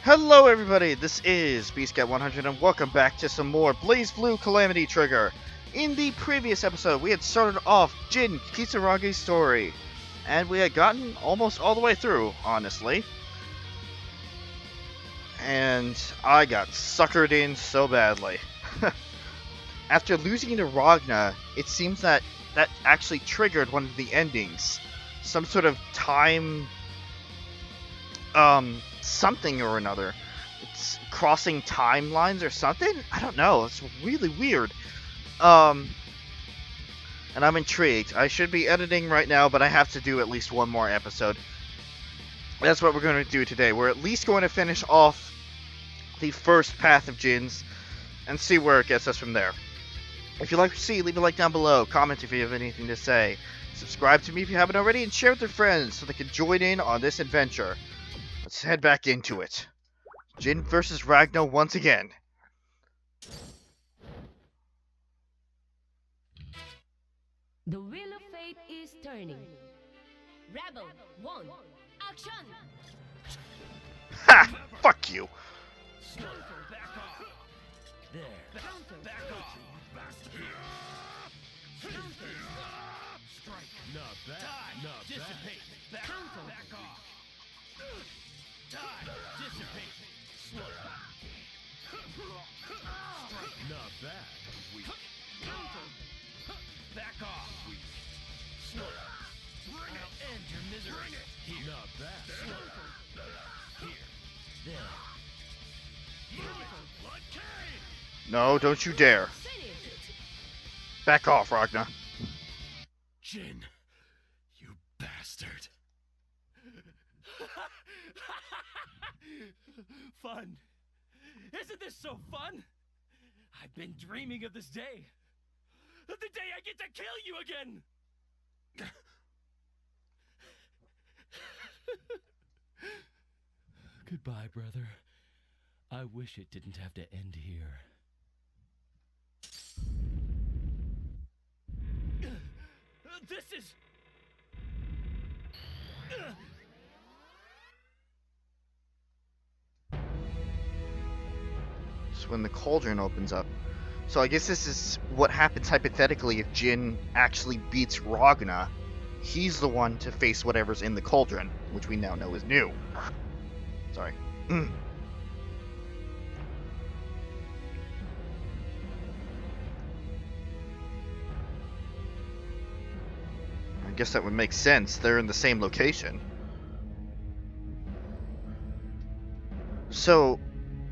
Hello everybody, this is BeastCat100 and welcome back to some more BlazBlue Calamity Trigger. In the previous episode, we had started off Jin Kisaragi's story, and we had gotten almost all the way through, honestly. And I got suckered in so badly. After losing to Ragna, it seems that actually triggered one of the endings. Some sort of time... something or another. It's crossing timelines or something? I don't know. It's really weird. And I'm intrigued. I should be editing right now, but I have to do at least one more episode. That's what we're going to do today. We're at least going to finish off the first path of Jin's and see where it gets us from there. If you'd like to see, leave a like down below. Comment if you have anything to say. Subscribe to me if you haven't already, and share with your friends so they can join in on this adventure. Let's head back into it. Jin versus Ragna once again. The wheel of fate is turning. Rebel 1, action! Ha! Fuck you! Back off! There. Counter. Back off! Strike. Not bad. Die. Not dissipate. Bad. Counter. Back off. Die. Dissipate. Slow. Strike. Not bad. Weak. Counter. Back off. Weak. Slow. Bring it. End your misery. Bring it. Here. Not bad. Slow. Here. There. Blood cane. No, don't you dare. Finish it. Back off, Ragna. Jin, you bastard. Fun. Isn't this so fun? I've been dreaming of this day. The day I get to kill you again. Goodbye, brother. I wish it didn't have to end here. This is... It's when the cauldron opens up. So I guess this is what happens hypothetically if Jin actually beats Ragna. He's the one to face whatever's in the cauldron, which we now know is new. Sorry. I guess that would make sense. They're in the same location. So,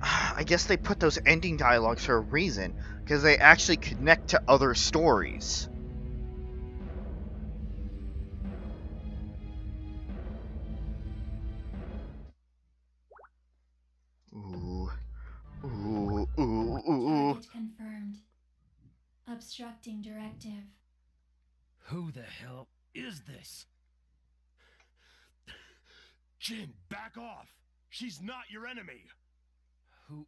I guess they put those ending dialogues for a reason, because they actually connect to other stories. Ooh. Ooh, ooh, ooh, ooh. Target confirmed. Obstructing directive. Who the hell is this? Jin, back off! She's not your enemy! Who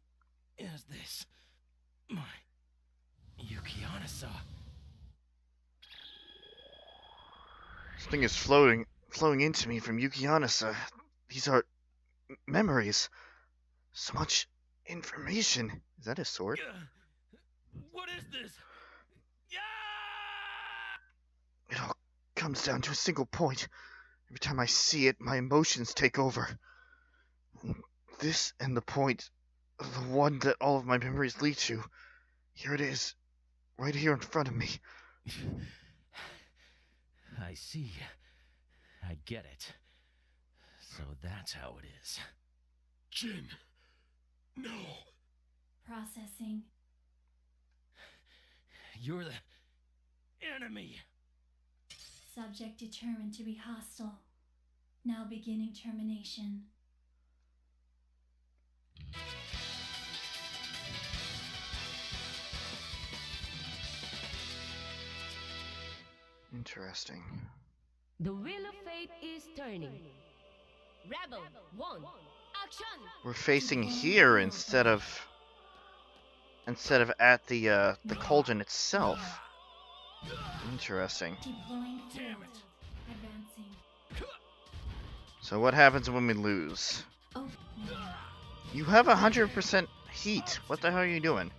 is this? My... Yuki-Anasa. This thing is flowing into me from Yuki-Anasa. These are memories. So much information. Is that a sword? What is this? It all comes down to a single point. Every time I see it, my emotions take over. This and the point, the one that all of my memories lead to. Here it is, right here in front of me. I see. I get it. So that's how it is. Jin! No! Processing. You're the enemy! Subject determined to be hostile. Now beginning termination. Interesting. The wheel of fate is turning. Rebel 1, action! We're facing here instead of at the cauldron itself. Interesting. Deploying Damn field. it. Advancing. So what happens when we lose? Opening. You have 100% heat. What the hell are you doing?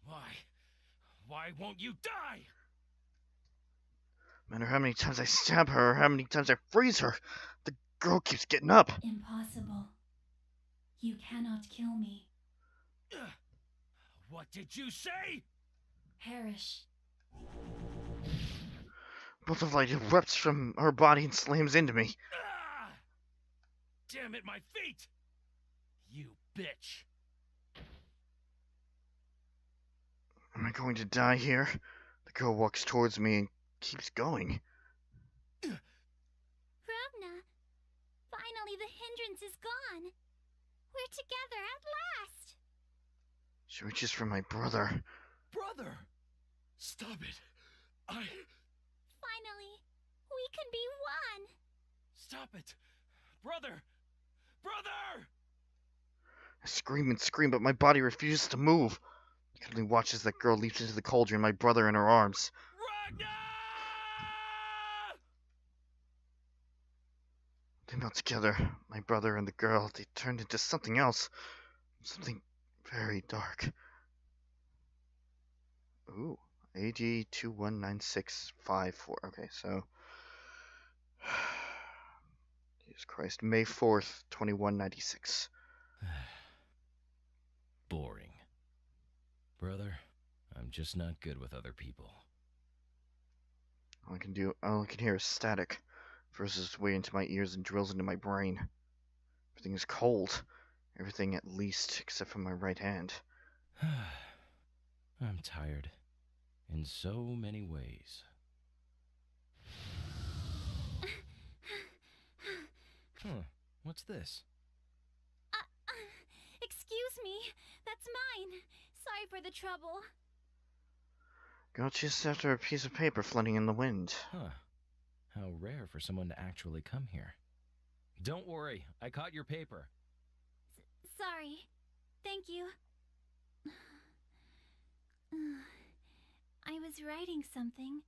Why? Why won't you die? No matter how many times I stab her or how many times I freeze her, the girl keeps getting up. Impossible. You cannot kill me. What did you say? Perish. Bolt of light erupts from her body and slams into me. Ah! Damn it, my feet! You bitch! Am I going to die here? The girl walks towards me and keeps going. Ravna, finally the hindrance is gone. We're together at last. She reaches for my brother. Brother! Stop it! Finally, we can be one. Stop it! Brother! Brother! I scream and scream, but my body refuses to move. I can only watch as that girl leaps into the cauldron, my brother in her arms. Ragnar! They melt together, my brother and the girl. They turned into something else. Something very dark. Ooh, AD 219654. Okay, so... Jesus Christ. May 4th, 2196. Boring. Brother, I'm just not good with other people. All I can hear is static. Forces its way into my ears and drills into my brain. Everything is cold. Everything at least, except for my right hand. I'm tired. In so many ways. Huh, what's this? Excuse me, that's mine. Sorry for the trouble. Girl chased after a piece of paper floating in the wind. Huh. How rare for someone to actually come here. Don't worry, I caught your paper. Sorry. Thank you. I was writing something,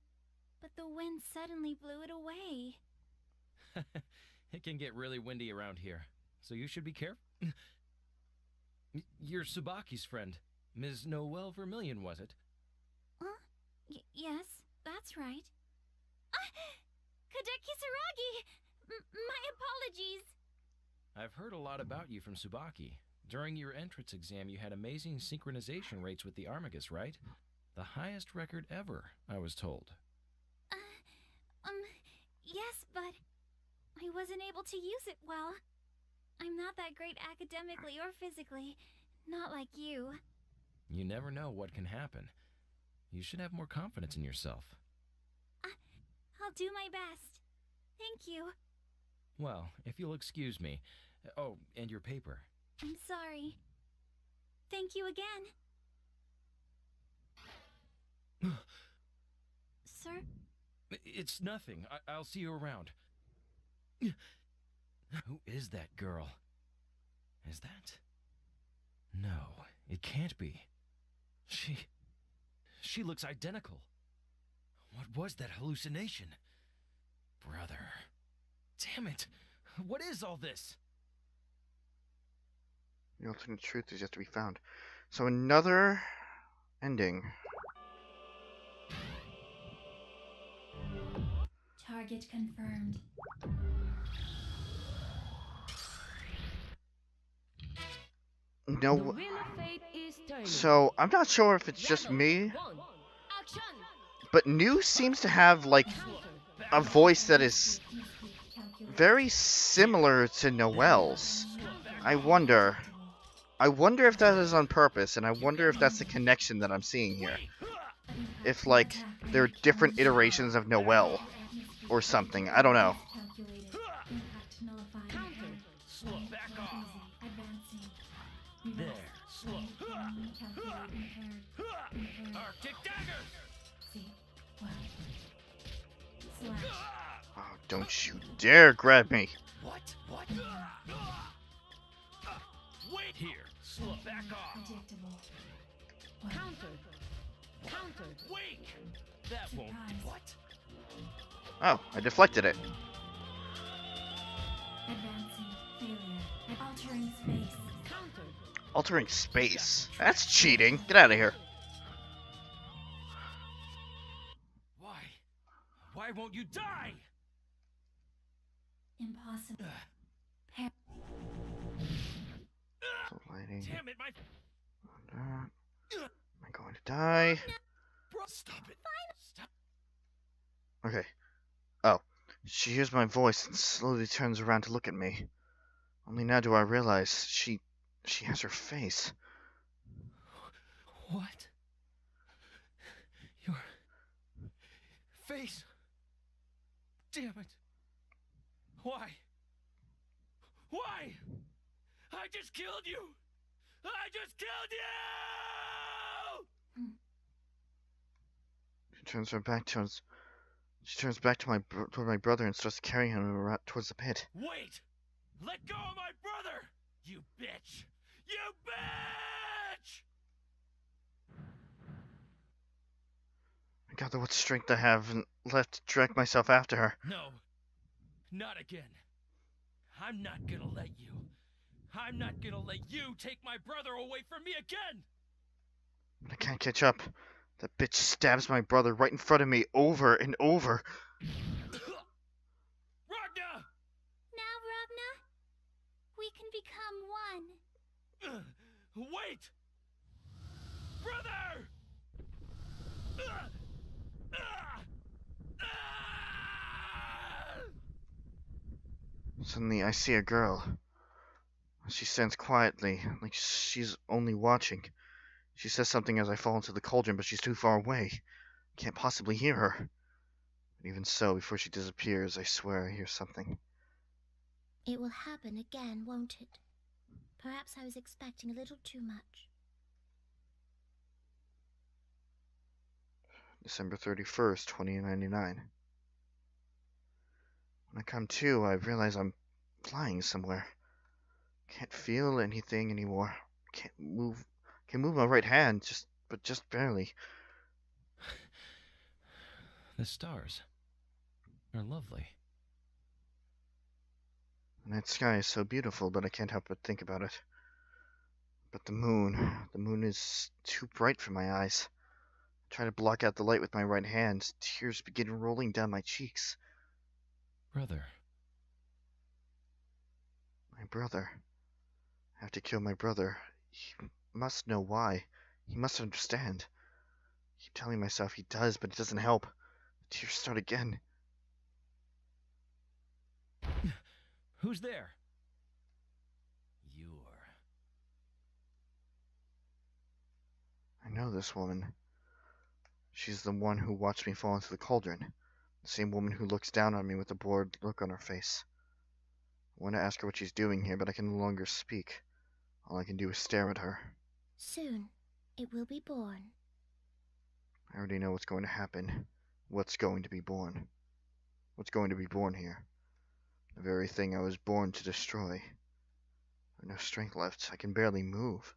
but the wind suddenly blew it away. It can get really windy around here, so you should be careful. You're Subaki's friend, Ms. Noelle Vermillion, was it? Huh? Yes, that's right. Kadek Kisaragi! My apologies! I've heard a lot about you from Subaki. During your entrance exam, you had amazing synchronization rates with the Armagus, right? The highest record ever, I was told. Yes, but I wasn't able to use it well. I'm not that great academically or physically, not like you. You never know what can happen. You should have more confidence in yourself. I'll do my best. Thank you. Well, if you'll excuse me. Oh, and your paper. I'm sorry. Thank you again. Sir? It's nothing. I'll see you around. Who is that girl? Is that... No, it can't be. She looks identical. What was that hallucination? Brother. Damn it! What is all this? The ultimate truth is yet to be found. So another ending. Target confirmed. No. The wheel of fate is turning. So I'm not sure if it's just Battle me, one. Action. but New seems to have like a voice that is very similar to Noelle's. I wonder if that is on purpose, and I wonder if that's the connection that I'm seeing here. If like they're different iterations of Noelle or something. I don't know. Slow, back off. There, slow. Arctic daggers! Oh, don't you dare grab me. What? Wait here! Slow, back off! Counter. Wait! That won't... What? Oh, I deflected it. Advancing. Failure. Altering space. Counter. Altering space. That's cheating. Get out of here. Why? Why won't you die? Impossible. Ugh. So lighting. Damn it, my Am I going to die? bro! Stop it! Stop! Okay. Oh. She hears my voice and slowly turns around to look at me. Only now do I realize she has her face. What? Your face? Damn it! Why? Why? I just killed you! I just killed you! She turns her back towards. She turns back to toward my brother and starts carrying him around towards the pit. Wait! Let go of my brother! You bitch! You bitch! I gather what strength I have and left to drag myself after her. No. Not again. I'm not gonna let you. I'm not gonna let you take my brother away from me again! But I can't catch up. That bitch stabs my brother right in front of me over and over. Ragna! Now, Ravna, we can become one. Wait! Brother! Suddenly I see a girl. She stands quietly, like she's only watching. She says something as I fall into the cauldron, but she's too far away. Can't possibly hear her. But even so, before she disappears, I swear I hear something. It will happen again, won't it? Perhaps I was expecting a little too much. December 31st, 2099. When I come to, I realize I'm flying somewhere. Can't feel anything anymore. Can't move my right hand, but just barely. The stars are lovely. The night sky is so beautiful, but I can't help but think about it. But the moon is too bright for my eyes. I try to block out the light with my right hand. Tears begin rolling down my cheeks. Brother. My brother. I have to kill my brother. He must know why. He must understand. I keep telling myself he does, but it doesn't help. The tears start again. Who's there? You're... I know this woman. She's the one who watched me fall into the cauldron. The same woman who looks down on me with a bored look on her face. I want to ask her what she's doing here, but I can no longer speak. All I can do is stare at her. Soon, it will be born. I already know what's going to happen. What's going to be born. What's going to be born here. The very thing I was born to destroy. I've no strength left. I can barely move.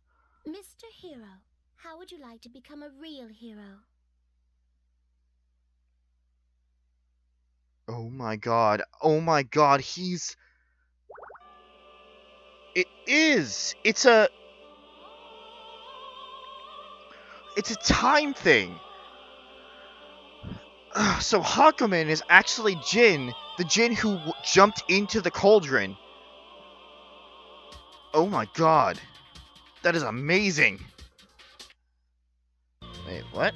Mr. Hero, how would you like to become a real hero? Oh my god. Oh my god, he's... It is! It's a time thing! So Hakumen is actually Jin, the Jin who jumped into the cauldron. Oh my god. That is amazing. Wait, what?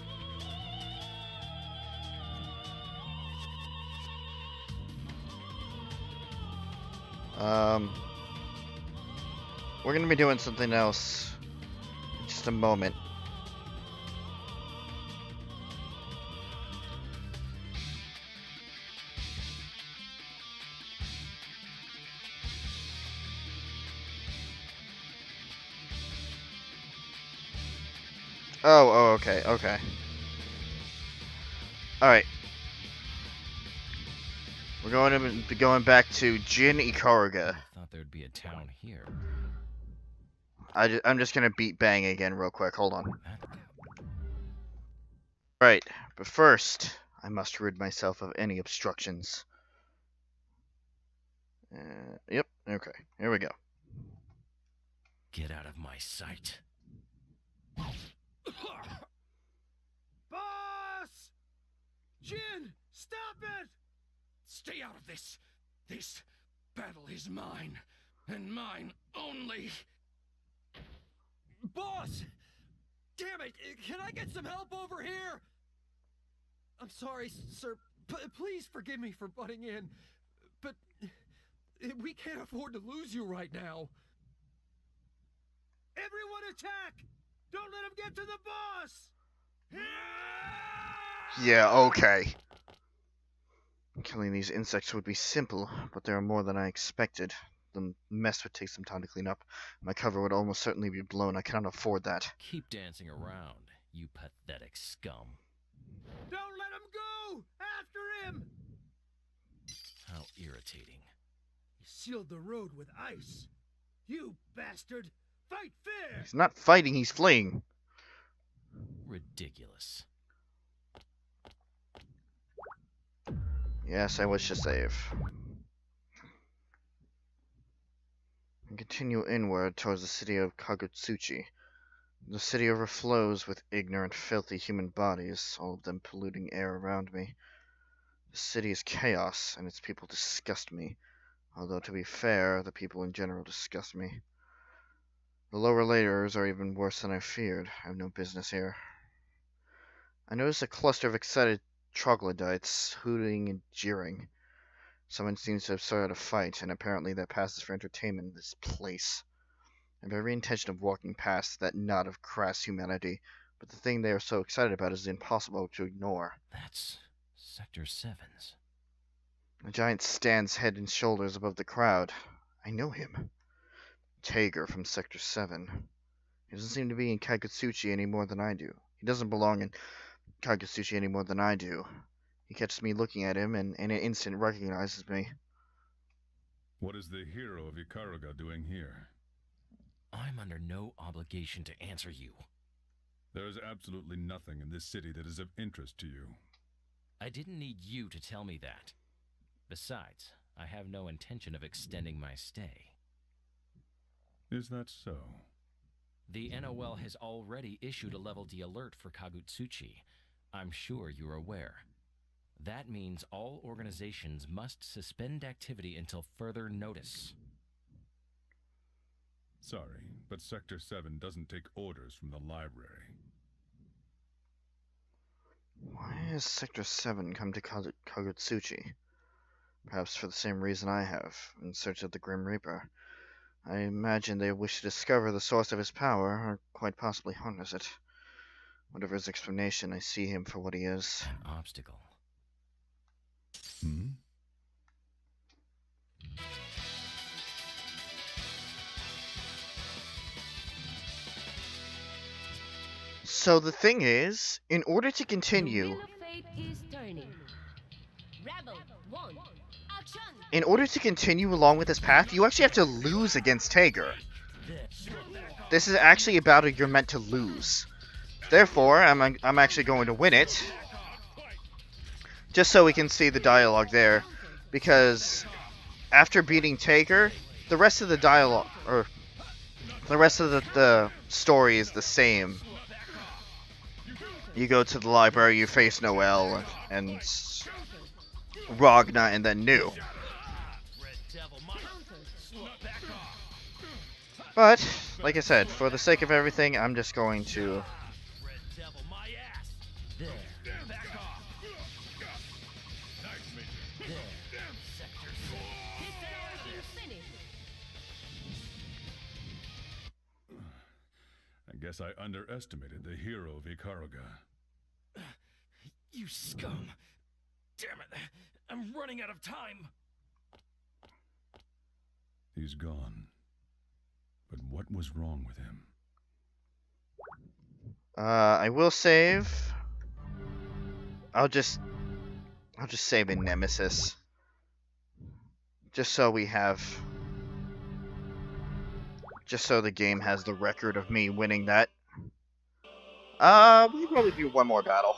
We're gonna be doing something else in just a moment. Oh, okay. Alright. We're going to be going back to Jin Ikaruga. Thought there'd be a town here. I'm just gonna beat Bang again real quick. Hold on. That... Right, but first, I must rid myself of any obstructions. Yep, okay. Here we go. Get out of my sight. Boss! Jin, stop it! Stay out of this. This battle is mine, and mine only. Boss! Damn it! Can I get some help over here? I'm sorry, sir. Please forgive me for butting in, but we can't afford to lose you right now. Everyone attack! Don't let him get to the boss! Yeah, okay. Killing these insects would be simple, but there are more than I expected. The mess would take some time to clean up. My cover would almost certainly be blown. I cannot afford that. Keep dancing around, you pathetic scum. Don't let him go! After him! How irritating. You sealed the road with ice. You bastard! Fight fair! He's not fighting, he's fleeing. Ridiculous. Yes, I wish to save. And continue inward towards the city of Kagutsuchi. The city overflows with ignorant, filthy human bodies, all of them polluting air around me. The city is chaos, and its people disgust me. Although, to be fair, the people in general disgust me. The lower layers are even worse than I feared. I have no business here. I notice a cluster of excited troglodytes hooting and jeering. Someone seems to have started a fight, and apparently that passes for entertainment in this place. I have every intention of walking past that knot of crass humanity, but the thing they are so excited about is impossible to ignore. That's Sector 7's. A giant stands head and shoulders above the crowd. I know him. Tager from Sector 7. He doesn't seem to be in Kagutsuchi any more than I do. He doesn't belong in Kagutsuchi any more than I do. He catches me looking at him and in an instant recognizes me. What is the hero of Ikaruga doing here? I'm under no obligation to answer you. There is absolutely nothing in this city that is of interest to you. I didn't need you to tell me that. Besides, I have no intention of extending my stay. Is that so? The NOL has already issued a Level D alert for Kagutsuchi. I'm sure you're aware. That means all organizations must suspend activity until further notice. Sorry, but Sector 7 doesn't take orders from the library. Why has Sector 7 come to Kagutsuchi? Perhaps for the same reason I have, in search of the Grim Reaper. I imagine they wish to discover the source of his power, or quite possibly harness it. Whatever his explanation, I see him for what he is. An obstacle. Hmm? So the thing is, in order to The continue, wheel of fate is turning. Rebel 1. Action! in order to continue along with this path, you actually have to lose against Tager. This is actually a battle you're meant to lose. Therefore, I'm actually going to win it. Just so we can see the dialogue there. Because after beating Tager, the rest of the dialogue, or the rest of the story is the same. You go to the library, you face Noel and Ragna, and then New. But, like I said, for the sake of everything, I'm just going to... I guess I underestimated the hero of Ikaruga. You scum! Damn it! I'm running out of time! He's gone. But what was wrong with him? I will save. I'll just save in Nemesis. Just so we have... Just so the game has the record of me winning that. We'll probably do one more battle.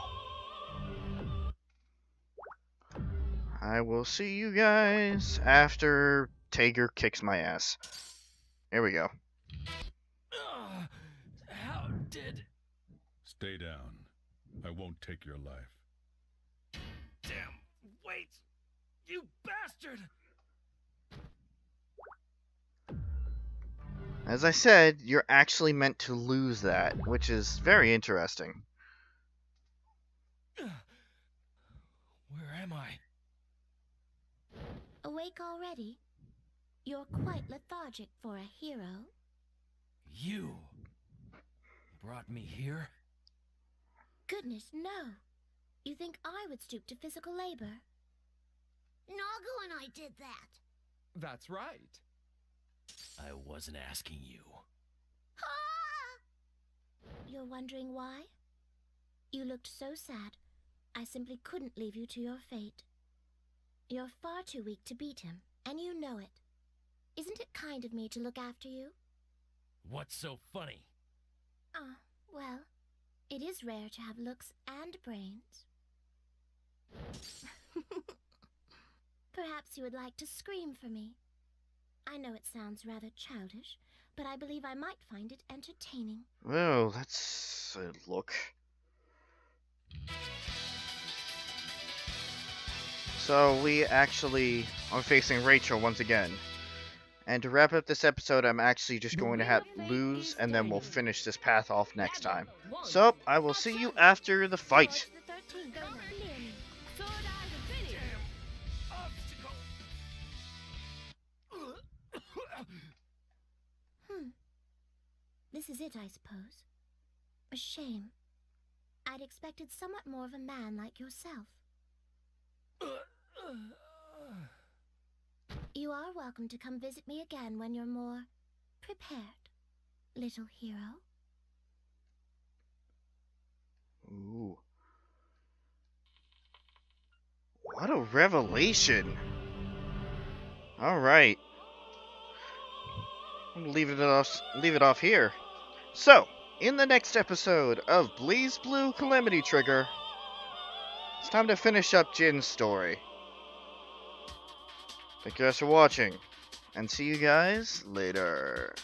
I will see you guys after Tager kicks my ass. Here we go. How did... Stay down. I won't take your life. Damn, wait! You bastard! As I said, you're actually meant to lose that, which is very interesting. Where am I? Awake already? You're quite lethargic for a hero. You brought me here? Goodness, no. You think I would stoop to physical labor? Naga and I did that. That's right. I wasn't asking you. You're wondering why? You looked so sad, I simply couldn't leave you to your fate. You're far too weak to beat him, and you know it. Isn't it kind of me to look after you? What's so funny? Well, it is rare to have looks and brains. Perhaps you would like to scream for me. I know it sounds rather childish, but I believe I might find it entertaining. Well, that's a look. So we actually are facing Rachel once again. And to wrap up this episode, I'm actually just going to have lose, and then we'll finish this path off next time. So, I will see you after the fight. This is it, I suppose. A shame. I'd expected somewhat more of a man like yourself. You are welcome to come visit me again when you're more prepared, little hero. Ooh. What a revelation. Alright. I'm gonna leave it off here. So, in the next episode of BlazBlue Calamity Trigger, it's time to finish up Jin's story. Thank you guys for watching, and see you guys later.